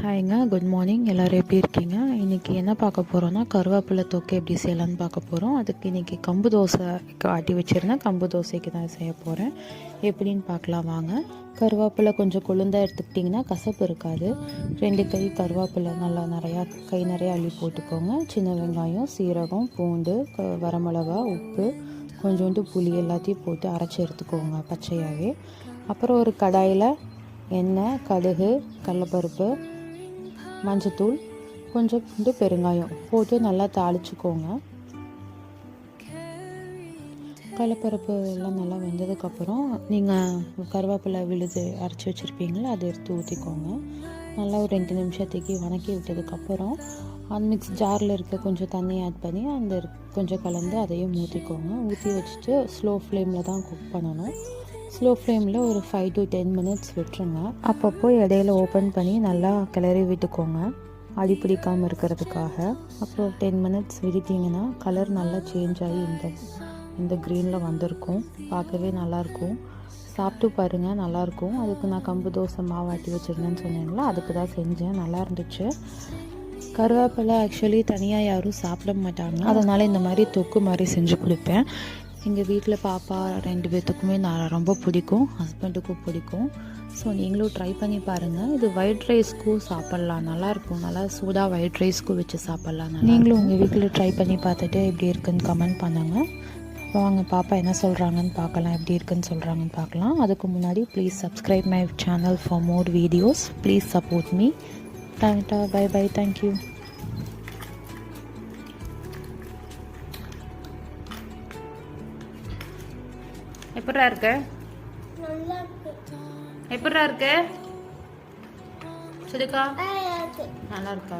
ஹாய்ங்க, good morning. எல்லோரும் எப்படி இருக்கீங்க? இன்றைக்கி என்ன பார்க்க போகிறோன்னா, கருவேப்பிலை தொக்கு எப்படி செய்யலான்னு பார்க்க போகிறோம். அதுக்கு இன்றைக்கி கம்பு தோசை ஆட்டி வச்சுருந்தேன். கம்பு தோசைக்கு தான் செய்ய போகிறேன். எப்படின்னு பார்க்கலாம் வாங்க. கருவேப்பிலை கொஞ்சம் கொழுந்தாக எடுத்துக்கிட்டிங்கன்னா கசப்பு இருக்காது. 2 கை கருவேப்பிலை நல்லா கை நிறையா அள்ளி போட்டுக்கோங்க. சின்ன வெங்காயம், சீரகம், பூண்டு, வரமிளகா, உப்பு, கொஞ்சோண்டு புளி எல்லாத்தையும் போட்டு அரைச்சி எடுத்துக்கோங்க பச்சையாகவே. அப்புறம் ஒரு கடாயில் எண்ணெய், கடுகு, கடலைப்பருப்பு, மஞ்சத்தூள், கொஞ்சம் பெருங்காயம் போட்டு நல்லா தாளிச்சுக்கோங்க. கடலைப்பருப்பு எல்லாம் நல்லா வெந்ததுக்கப்புறம் நீங்கள் கருவேப்பிலை விழுது அரைச்சி வச்சுருப்பீங்களா, அதை எடுத்து ஊற்றிக்கோங்க. நல்லா ஒரு 2 நிமிஷத்துக்கு வதக்கி விட்டதுக்கப்புறம் மிக்ஸ் ஜாரில் இருக்க கொஞ்சம் தண்ணி ஆட் பண்ணி அந்த கொஞ்சம் கலந்து அதையும் ஊற்றிக்கோங்க. ஊற்றி வச்சுட்டு ஸ்லோ ஃப்ளேமில் தான் குக் பண்ணணும். ஸ்லோ ஃப்ளேமில் ஒரு 5 to 10 மினிட்ஸ் விட்டுருங்க. அப்பப்போ இடையில ஓப்பன் பண்ணி நல்லா கிளறி விட்டுக்கோங்க, அடி பிடிக்காமல் இருக்கிறதுக்காக. அப்புறம் 10 மினிட்ஸ் விட்டுட்டிங்கன்னா கலர் நல்லா சேஞ்ச் ஆகி இந்த க்ரீனில் வந்திருக்கும். பார்க்கவே நல்லாயிருக்கும். சாப்பிட்டு பாருங்கள், நல்லாயிருக்கும். அதுக்கு நான் கம்பு தோசை மாவாட்டி வச்சுருந்தேன்னு சொன்னீங்களா, அதுக்கு தான் செஞ்சேன். நல்லா இருந்துச்சு. கருவேப்பிலை ஆக்சுவலி தனியாக யாரும் சாப்பிட மாட்டாங்க, அதனால் இந்த மாதிரி தொக்கு மாதிரி செஞ்சு கொடுப்பேன். எங்கள் வீட்டில் பாப்பா 2 பேர்த்துக்குமே நான் ரொம்ப பிடிக்கும், ஹஸ்பண்டுக்கும் பிடிக்கும். ஸோ நீங்களும் ட்ரை பண்ணி பாருங்கள். இது ஒயிட் ரைஸ்க்கும் சாப்பிட்லாம், நல்லாயிருக்கும். நல்லா சூடாக ஒயிட் ரைஸ்க்கும் வச்சு சாப்பிட்லாம். நீங்களும் உங்கள் வீட்டில் ட்ரை பண்ணி பார்த்துட்டு எப்படி இருக்குன்னு கமெண்ட் பண்ணுங்கள். வாங்க பாப்பா என்ன சொல்கிறாங்கன்னு பார்க்கலாம், எப்படி இருக்குன்னு சொல்கிறாங்கன்னு பார்க்கலாம். அதுக்கு முன்னாடி please subscribe my channel for more videos. Please support me. Tata, bye bye, thank you. எப்படா இருக்கு? எப்படா இருக்கு? சரிக்கா, நல்லா இருக்கா?